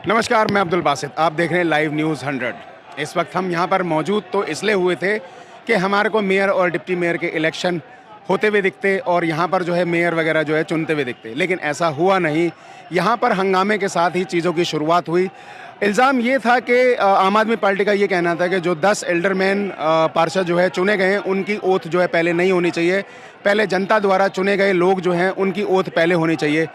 नमस्कार, मैं अब्दुल बासित। आप देख रहे हैं लाइव न्यूज़ 100। इस वक्त हम यहाँ पर मौजूद तो इसलिए हुए थे कि हमारे को मेयर और डिप्टी मेयर के इलेक्शन होते हुए दिखते और यहाँ पर जो है मेयर वगैरह जो है चुनते हुए दिखते, लेकिन ऐसा हुआ नहीं। यहाँ पर हंगामे के साथ ही चीज़ों की शुरुआत हुई। इल्ज़ाम ये था कि आम आदमी पार्टी का ये कहना था कि जो 10 एल्डरमैन पार्षद जो है चुने गए हैं, उनकी ओथ जो है पहले नहीं होनी चाहिए। पहले जनता द्वारा चुने गए लोग जो हैं उनकी ओथ पहले होनी चाहिए।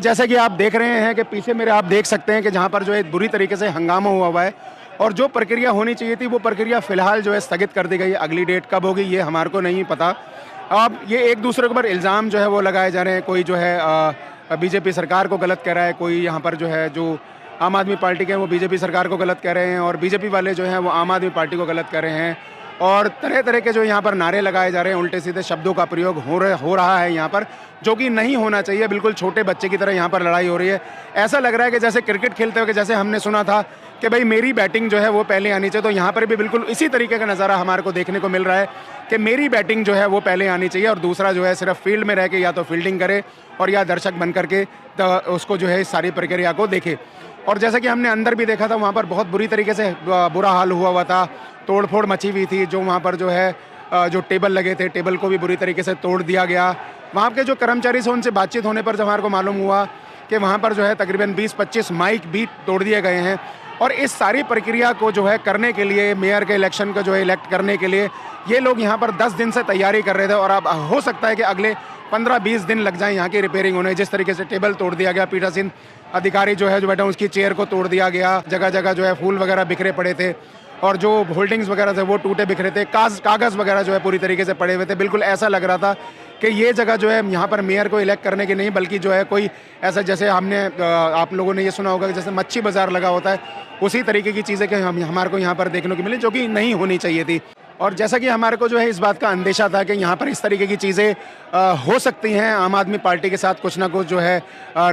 जैसा कि आप देख रहे हैं कि पीछे मेरे आप देख सकते हैं कि जहाँ पर जो है बुरी तरीके से हंगामा हुआ है और जो प्रक्रिया होनी चाहिए थी वो प्रक्रिया फ़िलहाल जो है स्थगित कर दी गई है। अगली डेट कब होगी ये हमारे को नहीं पता। अब ये एक दूसरे के ऊपर इल्ज़ाम जो है वो लगाए जा रहे हैं। कोई जो है बीजेपी सरकार को गलत कह रहा है, कोई यहाँ पर जो है जो आम आदमी पार्टी के हैं वो बीजेपी सरकार को गलत कह रहे हैं और बीजेपी वाले जो हैं वो आम आदमी पार्टी को गलत कह रहे हैं और तरह तरह के जो यहाँ पर नारे लगाए जा रहे हैं, उल्टे सीधे शब्दों का प्रयोग हो रहा है यहाँ पर, जो कि नहीं होना चाहिए। बिल्कुल छोटे बच्चे की तरह यहाँ पर लड़ाई हो रही है। ऐसा लग रहा है कि जैसे क्रिकेट खेलते हुए, जैसे हमने सुना था कि भाई मेरी बैटिंग जो है वो पहले आनी चाहिए, तो यहाँ पर भी बिल्कुल इसी तरीके का नज़ारा हमारे को देखने को मिल रहा है कि मेरी बैटिंग जो है वो पहले आनी चाहिए और दूसरा जो है सिर्फ फील्ड में रह के या तो फील्डिंग करे और या दर्शक बन करके तो उसको जो है इस सारी प्रक्रिया को देखे। और जैसा कि हमने अंदर भी देखा था, वहाँ पर बहुत बुरी तरीके से बुरा हाल हुआ था, तोड़फोड़ मची हुई थी। जो वहाँ पर जो है जो टेबल लगे थे, टेबल को भी बुरी तरीके से तोड़ दिया गया। वहाँ के जो कर्मचारी से उनसे बातचीत होने पर जब हमारे को मालूम हुआ कि वहाँ पर जो है तकरीबन 20-25 माइक भी तोड़ दिए गए हैं। और इस सारी प्रक्रिया को जो है करने के लिए, मेयर के इलेक्शन को जो है इलेक्ट करने के लिए ये लोग यहाँ पर 10 दिन से तैयारी कर रहे थे और अब हो सकता है कि अगले 15-20 दिन लग जाए यहाँ की रिपेयरिंग होने। जिस तरीके से टेबल तोड़ दिया गया, पीठासीन अधिकारी जो है जो बैठा उसकी चेयर को तोड़ दिया गया, जगह जगह जो है फूल वगैरह बिखरे पड़े थे और जो होल्डिंग्स वगैरह थे वो टूटे बिखरे थे, कागज़ वगैरह जो है पूरी तरीके से पड़े हुए थे। बिल्कुल ऐसा लग रहा था कि ये जगह जो है यहाँ पर मेयर को इलेक्ट करने की नहीं, बल्कि जो है कोई ऐसा, जैसे हमने आप लोगों ने ये सुना होगा कि जैसे मच्छी बाज़ार लगा होता है, उसी तरीके की चीज़ें कि हमारे को यहाँ पर देखने को मिली, जो कि नहीं होनी चाहिए थी। और जैसा कि हमारे को जो है इस बात का अंदेशा था कि यहाँ पर इस तरीके की चीज़ें हो सकती हैं, आम आदमी पार्टी के साथ कुछ ना कुछ जो है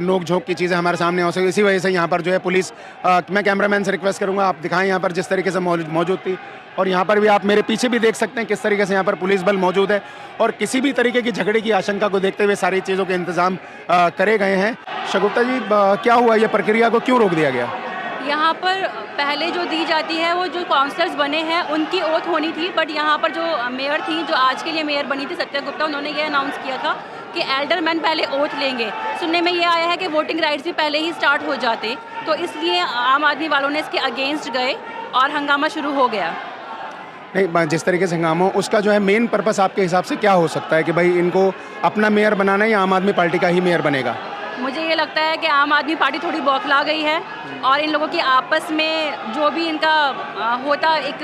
नोक झोंक की चीज़ें हमारे सामने हो सकती, इसी वजह से यहाँ पर जो है पुलिस, मैं कैमरामैन से रिक्वेस्ट करूँगा आप दिखाएं यहाँ पर जिस तरीके से मौजूद थी। और यहाँ पर भी आप मेरे पीछे भी देख सकते हैं किस तरीके से यहाँ पर पुलिस बल मौजूद है और किसी भी तरीके की झगड़े की आशंका को देखते हुए सारी चीज़ों के इंतजाम करे गए हैं। शगुफ्ता जी, क्या हुआ, ये प्रक्रिया को क्यों रोक दिया गया? यहाँ पर पहले जो दी जाती है वो जो काउंसलर्स बने हैं उनकी ओथ होनी थी, बट यहाँ पर जो मेयर थी, जो आज के लिए मेयर बनी थी सत्या गुप्ता, उन्होंने ये अनाउंस किया था कि एल्डरमैन पहले ओथ लेंगे। सुनने में ये आया है कि वोटिंग राइट्स भी पहले ही स्टार्ट हो जाते, तो इसलिए आम आदमी वालों ने इसके अगेंस्ट गए और हंगामा शुरू हो गया। नहीं, जिस तरीके से हंगामा, उसका जो है मेन पर्पस आपके हिसाब से क्या हो सकता है कि भाई इनको अपना मेयर बनाना है या आम आदमी पार्टी का ही मेयर बनेगा? मुझे ये लगता है कि आम आदमी पार्टी थोड़ी बौखला गई है और इन लोगों की आपस में जो भी इनका होता एक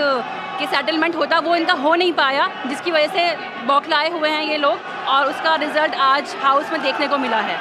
कि सेटलमेंट होता वो इनका हो नहीं पाया, जिसकी वजह से बौखलाए हुए हैं ये लोग और उसका रिजल्ट आज हाउस में देखने को मिला है।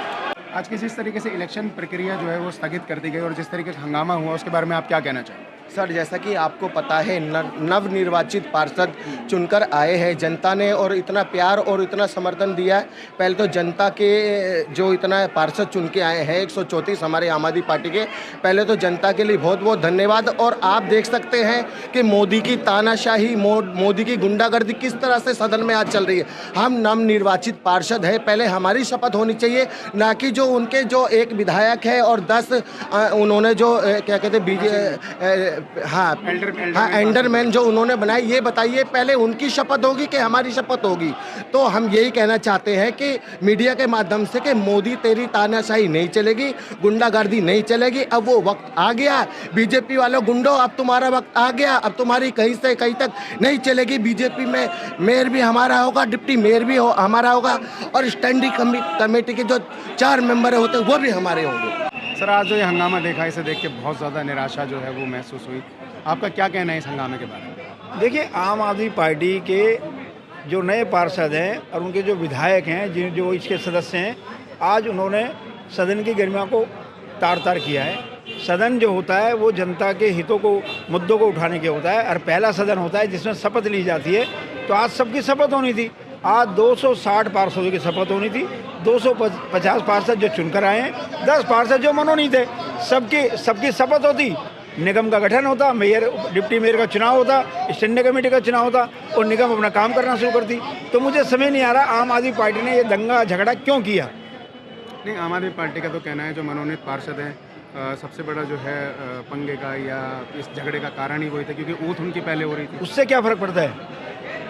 आज की जिस तरीके से इलेक्शन प्रक्रिया जो है वो स्थगित कर दी गई और जिस तरीके से हंगामा हुआ उसके बारे में आप क्या कहना चाहेंगे? सर, जैसा कि आपको पता है, नवनिर्वाचित पार्षद चुनकर आए हैं जनता ने और इतना प्यार और इतना समर्थन दिया है। पहले तो जनता के जो इतना पार्षद चुन के आए हैं 134 हमारे आम आदमी पार्टी के, पहले तो जनता के लिए बहुत बहुत धन्यवाद। और आप देख सकते हैं कि मोदी की तानाशाही, मोदी की गुंडागर्दी किस तरह से सदन में आज चल रही है। हम नवनिर्वाचित पार्षद हैं, पहले हमारी शपथ होनी चाहिए, ना कि जो उनके जो एक विधायक है और 10 उन्होंने जो क्या कहते हैं एल्डरमैन जो उन्होंने बनाई, ये बताइए पहले उनकी शपथ होगी कि हमारी शपथ होगी? तो हम यही कहना चाहते हैं कि मीडिया के माध्यम से कि मोदी तेरी तानाशाही नहीं चलेगी, गुंडागर्दी नहीं चलेगी। अब वो वक्त आ गया, बीजेपी वालों गुंडों, अब तुम्हारा वक्त आ गया। अब तुम्हारी कहीं से कहीं तक नहीं चलेगी। बीजेपी में मेयर भी हमारा होगा, डिप्टी मेयर भी हमारा होगा और स्टैंडिंग कमेटी के जो 4 मेंबर होते हैं वो भी हमारे होंगे। सर, आज जो ये हंगामा देखा, इसे देख के बहुत ज़्यादा निराशा जो है वो महसूस हुई। आपका क्या कहना है इस हंगामे के बारे में? देखिए, आम आदमी पार्टी के जो नए पार्षद हैं और उनके जो विधायक हैं, जो इसके सदस्य हैं, आज उन्होंने सदन की गरिमा को तार तार किया है। सदन जो होता है वो जनता के हितों को, मुद्दों को उठाने के होता है और पहला सदन होता है जिसमें शपथ ली जाती है। तो आज सबकी शपथ होनी थी। आज 260 पार्षदों की शपथ होनी थी। 250 पार्षद जो चुनकर आए हैं, 10 पार्षद जो मनोनीत है, सबकी शपथ होती, निगम का गठन होता, मेयर डिप्टी मेयर का चुनाव होता, स्टैंडिंग कमेटी का चुनाव होता और निगम अपना काम करना शुरू करती। तो मुझे समझ नहीं आ रहा आम आदमी पार्टी ने ये दंगा झगड़ा क्यों किया। नहीं, आम आदमी पार्टी का तो कहना है जो मनोनीत पार्षद हैं सबसे बड़ा जो है पंगे का या इस झगड़े का कारण ही वही था क्योंकि ओथ उनकी पहले हो रही थी। उससे क्या फ़र्क पड़ता है?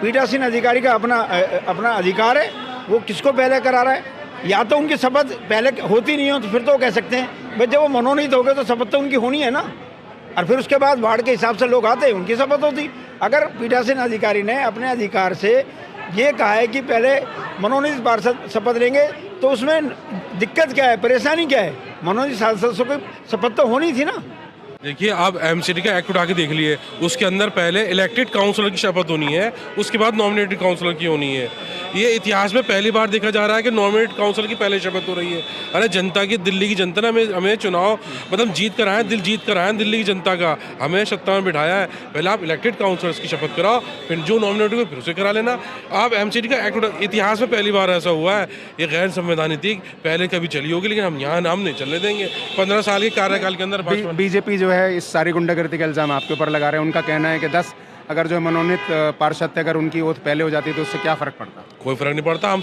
पीठासीन अधिकारी का अपना अधिकार है, वो किसको पहले करा रहा है। या तो उनकी शपथ पहले होती नहीं हो तो फिर तो वो कह सकते हैं भाई जब वो मनोनीत हो गए तो शपथ तो उनकी होनी है ना, और फिर उसके बाद वार्ड के हिसाब से लोग आते हैं, उनकी शपथ होती। अगर पीठासीन अधिकारी ने अपने अधिकार से ये कहा है कि पहले मनोनीत पार्षद शपथ लेंगे तो उसमें दिक्कत क्या है, परेशानी क्या है? मनोनीत सांसद को शपथ तो होनी थी ना। देखिए, आप एमसीडी का एक्ट उठा के देख लिए, उसके अंदर पहले इलेक्टेड काउंसलर की शपथ होनी है, उसके बाद नॉमिनेटेड काउंसलर की होनी है। ये इतिहास में पहली बार देखा जा रहा है कि नॉमिनेटेड काउंसलर की पहले शपथ हो रही है। अरे जनता की, दिल्ली की जनता ने हमें चुनाव मतलब जीत कर आए, जीत कर आए दिल्ली की जनता का, हमें सत्ता में बिठाया है। पहले आप इलेक्टेड काउंसलर्स की शपथ कराओ, फिर जो नॉमिनेटेड हो फिर उसे करा लेना। आप एमसीडी का एक्ट इतिहास में पहली बार ऐसा हुआ है। ये गैर संवैधानिक पहले कभी चली होगी, लेकिन हम यहाँ नाम नहीं चलने देंगे। 15 साल के कार्यकाल के अंदर बीजेपी जो है इस सारी गुंडागर्दी का इल्ज़ाम आपके ऊपर लगा रहे हैं। उनका कहना है कि 10 अगर जो मनोनीत पार्षद थे अगर उनकी ओथ पहले हो जाती तो उससे क्या फ़र्क पड़ता? कोई फ़र्क नहीं पड़ता। हम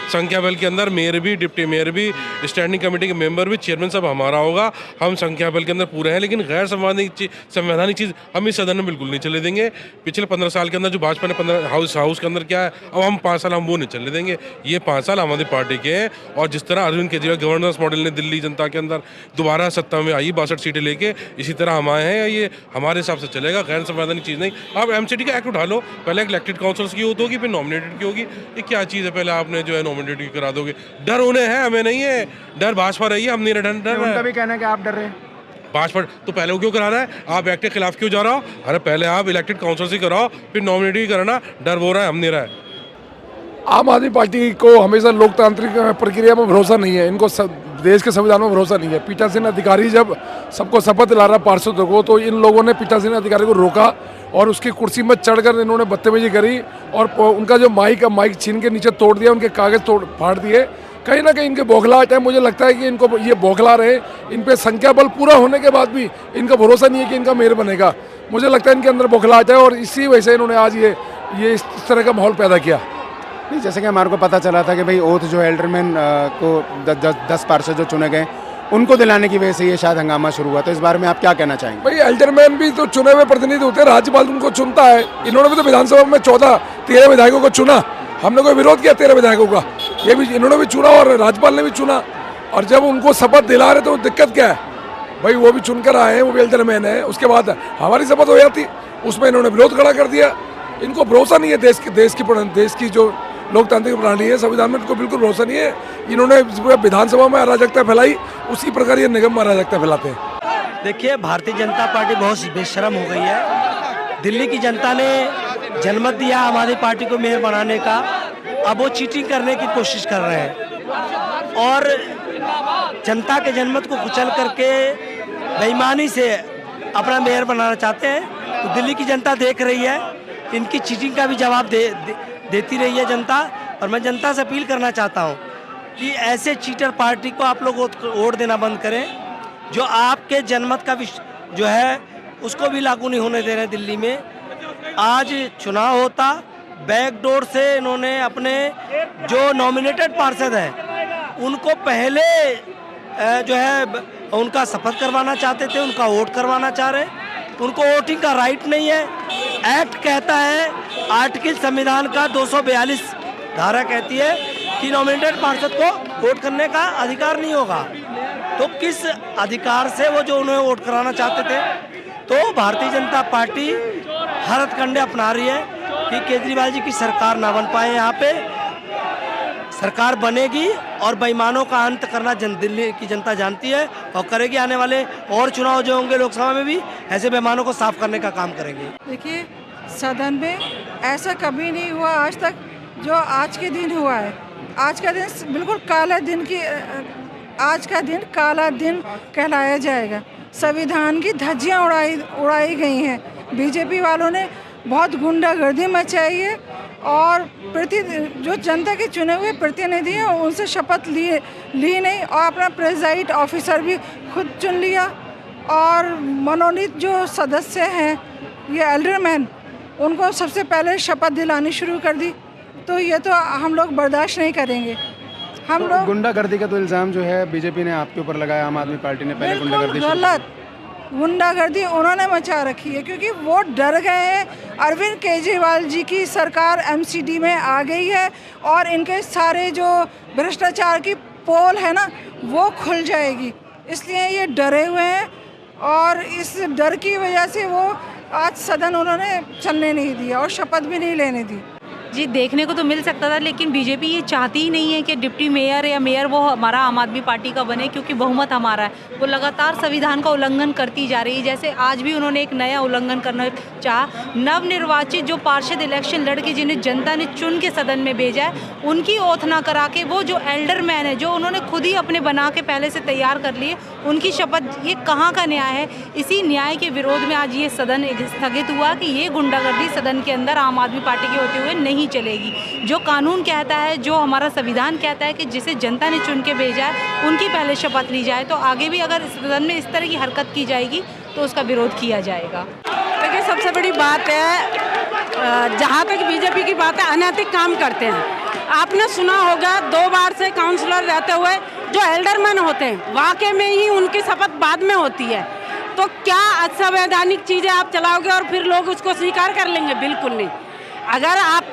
संख्या बल के अंदर मेयर भी, डिप्टी मेयर भी, स्टैंडिंग कमेटी के मेंबर भी, चेयरमैन सब हमारा होगा। हम संख्या बल के अंदर पूरे हैं, लेकिन गैर संवैधानिक चीज़ हम इस सदन में बिल्कुल नहीं चले देंगे। पिछले 15 साल के अंदर जो भाजपा ने 15 हाउस के अंदर क्या है, अब हम 5 साल हम वो नहीं चलने देंगे। ये 5 साल हमारी पार्टी के हैं। और जिस तरह अरविंद केजरीवाल गवर्नेंस मॉडल ने दिल्ली जनता के अंदर दोबारा सत्ता में आई 62 सीटें लेके, इसी तरह हम आए हैं। ये हमारे हिसाब से चलेगा, गैर संवैधानिक चीज़ नहीं। आप एमसीडी का एक्ट उठा लो, पहले इलेक्टेड काउंसलर्स की ओथ होगी, फिर नॉमिनेटेड की होगी। ये क्या चीज़ है? पहले आपने जो है नॉमिनेटेड की करा दोगे। डर उन्हें है, हमें नहीं है। डर भाजपा रही है, हम नहीं डर। उनका भी कहना है कि आप डर रहे हैं। भाजपा तो पहले वो क्यों करा रहा है? आप एक्ट के खिलाफ क्यों जा रहा हो? अरे पहले आप इलेक्टेड काउंसलर्स ही कराओ, फिर नॉमिनेटेड ही कराना। डर वो रहा है, हम नहीं रहा है। आम आदमी पार्टी को हमेशा लोकतांत्रिक प्रक्रिया में भरोसा नहीं है, इनको देश के संविधान में भरोसा नहीं है। पीठासीन अधिकारी जब सबको शपथ दिला रहा पार्षदों को, तो इन लोगों ने पीठासीन अधिकारी को रोका और उसकी कुर्सी में चढ़कर इन्होंने बदतमीजी करी और उनका जो माइक छीन के नीचे तोड़ दिया, उनके कागज फाड़ दिए। कहीं ना कहीं इनके बौखलाहट है। मुझे लगता है कि इनको ये बौखला रहे, इन पे संख्या बल पूरा होने के बाद भी इनका भरोसा नहीं है कि इनका मेयर बनेगा। मुझे लगता है इनके अंदर बौखलाहट है और इसी वजह से इन्होंने आज ये इस तरह का माहौल पैदा किया। नहीं, जैसे कि हमारे को पता चला था कि भाई ओथ जो एल्डरमैन को 10 पार्षद जो चुने गए उनको दिलाने की वजह से ये शायद हंगामा शुरू हुआ। तो इस बारे में आप क्या कहना चाहेंगे? भाई एल्डरमैन भी तो चुने हुए प्रतिनिधि होते हैं, राज्यपाल उनको चुनता है। इन्होंने भी तो विधानसभा में 13 विधायकों को चुना, हमने कोई विरोध किया 13 विधायकों का। ये भी इन्होंने भी चुना और राज्यपाल ने भी चुना। और जब उनको शपथ दिला रहे तो दिक्कत क्या है भाई? वो भी चुनकर आए हैं, वो भी एल्डरमैन है। उसके बाद हमारी शपथ हो जाती, उसमें इन्होंने विरोध खड़ा कर दिया। इनको भरोसा नहीं है देश की जो लोकतांत्रिक प्रणाली है, संविधान में इनको बिल्कुल भरोसा नहीं है। इन्होंने विधानसभा में अराजकता फैलाई, उसी प्रकार ये निगम में अराजकता फैलाते हैं। देखिए, भारतीय जनता पार्टी बहुत बेशर्म हो गई है। दिल्ली की जनता ने जनमत दिया आम आदमी पार्टी को मेयर बनाने का, अब वो चीटिंग करने की कोशिश कर रहे हैं और जनता के जनमत को कुचल करके बेईमानी से अपना मेयर बनाना चाहते हैं। तो दिल्ली की जनता देख रही है, इनकी चीटिंग का भी जवाब देती रही है जनता। और मैं जनता से अपील करना चाहता हूं कि ऐसे चीटर पार्टी को आप लोग वोट देना बंद करें, जो आपके जनमत का जो है उसको भी लागू नहीं होने दे रहे। दिल्ली में आज चुनाव होता, बैकडोर से इन्होंने अपने जो नॉमिनेटेड पार्षद हैं उनको पहले जो है उनका शपथ करवाना चाहते थे, उनका वोट करवाना चाह रहे। उनको वोटिंग का राइट नहीं है। एक्ट कहता है, आर्टिकल संविधान का 242 धारा कहती है कि नॉमिनेटेड पार्षद को वोट करने का अधिकार नहीं होगा। तो किस अधिकार से वो जो उन्हें वोट कराना चाहते थे? तो भारतीय जनता पार्टी हर हथकंडे अपना रही है कि केजरीवाल जी की सरकार ना बन पाए। यहाँ पे सरकार बनेगी और बेईमानों का अंत करना दिल्ली की जनता जानती है और करेगी। आने वाले और चुनाव जो होंगे लोकसभा में भी ऐसे बेईमानों को साफ करने का काम करेंगे। देखिए, सदन में ऐसा कभी नहीं हुआ आज तक जो आज के दिन हुआ है। आज का दिन बिल्कुल आज का दिन काला दिन कहलाया जाएगा। संविधान की धज्जियां उड़ाई गई हैं। बीजेपी वालों ने बहुत गुंडागर्दी मचाई है और जो जनता के चुने हुए प्रतिनिधि हैं उनसे शपथ ली नहीं और अपना प्रेजाइड ऑफिसर भी खुद चुन लिया। और मनोनीत जो सदस्य हैं ये एल्डरमैन, उनको सबसे पहले शपथ दिलानी शुरू कर दी। तो ये तो हम लोग बर्दाश्त नहीं करेंगे। हम लोग गुंडागर्दी का तो इल्ज़ाम जो है बीजेपी ने आपके ऊपर लगाया, आम आदमी पार्टी ने पहले बिल्कुल गुंडागर्दी शुरू की। गलत गुंडागर्दी उन्होंने मचा रखी है, क्योंकि वो डर गए हैं। अरविंद केजरीवाल जी की सरकार एमसीडी में आ गई है और इनके सारे जो भ्रष्टाचार की पोल है ना वो खुल जाएगी, इसलिए ये डरे हुए हैं और इस डर की वजह से वो आज सदन उन्होंने चलने नहीं दिया और शपथ भी नहीं लेने दी। जी देखने को तो मिल सकता था, लेकिन बीजेपी ये चाहती ही नहीं है कि डिप्टी मेयर या मेयर वो हमारा आम आदमी पार्टी का बने, क्योंकि बहुमत हमारा है। वो लगातार संविधान का उल्लंघन करती जा रही है। जैसे आज भी उन्होंने एक नया उल्लंघन करना चाहा। नवनिर्वाचित जो पार्षद इलेक्शन लड़के जिन्हें जनता ने चुन के सदन में भेजा है, उनकी ओथ ना करा के वो जो एल्डर मैन है, जो उन्होंने खुद ही अपने बना के पहले से तैयार कर लिए, उनकी शपथ, ये कहाँ का न्याय है? इसी न्याय के विरोध में आज ये सदन स्थगित हुआ कि ये गुंडागर्दी सदन के अंदर आम आदमी पार्टी के होते हुए नहीं चलेगी। जो कानून कहता है, जो हमारा संविधान कहता है कि जिसे जनता ने चुन के भेजा है उनकी पहले शपथ ली जाए, तो आगे भी अगर सदन में इस तरह की हरकत की जाएगी तो उसका विरोध किया जाएगा। देखिए, सबसे बड़ी बात है, जहाँ तक बीजेपी की बात है, अनैतिक काम करते हैं। आपने सुना होगा 2 बार से काउंसलर रहते हुए जो एल्डरमैन होते हैं, वाकई में ही उनकी शपथ बाद में होती है। तो क्या असंवैधानिक चीज़ें आप चलाओगे और फिर लोग उसको स्वीकार कर लेंगे? बिल्कुल नहीं। अगर आप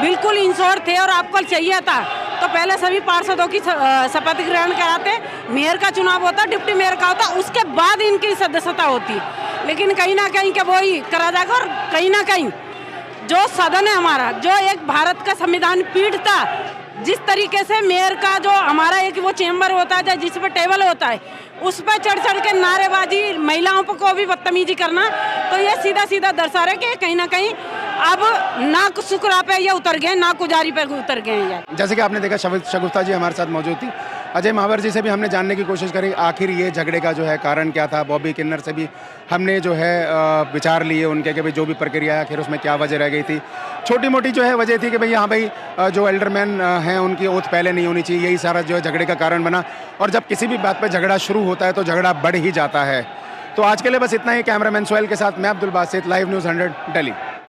बिल्कुल इंश्योर थे और आपको चाहिए था तो पहले सभी पार्षदों की शपथ ग्रहण कराते, मेयर का चुनाव होता, डिप्टी मेयर का होता, उसके बाद इनकी सदस्यता होती। लेकिन कहीं ना कहीं के वही करा जाएगा। और कहीं ना कहीं जो सदन है हमारा, जो एक भारत का संविधान पीठ था, जिस तरीके से मेयर का जो हमारा एक वो चेंबर होता है जिस पर टेबल होता है, उस पर चढ़ के नारेबाजी, महिलाओं को भी बदतमीजी करना, तो ये सीधा सीधा दर्शा रहे कि कहीं ना कहीं अब ना शुक्रा पे ये उतर गए, ना कुजारी पे उतर गए हैं। जैसे कि आपने देखा शगुफ्ता जी हमारे साथ मौजूद थी। अजय महावर जी से भी हमने जानने की कोशिश करी आखिर ये झगड़े का जो है कारण क्या था। बॉबी किन्नर से भी हमने जो है विचार लिए उनके कि भाई जो भी प्रक्रिया है आखिर उसमें क्या वजह रह गई थी। छोटी मोटी जो है वजह थी कि भाई हाँ भाई जो एल्डरमैन हैं उनकी ओथ पहले नहीं होनी चाहिए, यही सारा जो है झगड़े का कारण बना। और जब किसी भी बात पर झगड़ा शुरू होता है तो झगड़ा बढ़ ही जाता है। तो आज के लिए बस इतना ही। कैमरामैन सोहेल के साथ मैं अब्दुल बासित, लाइव न्यूज़ 100 दिल्ली।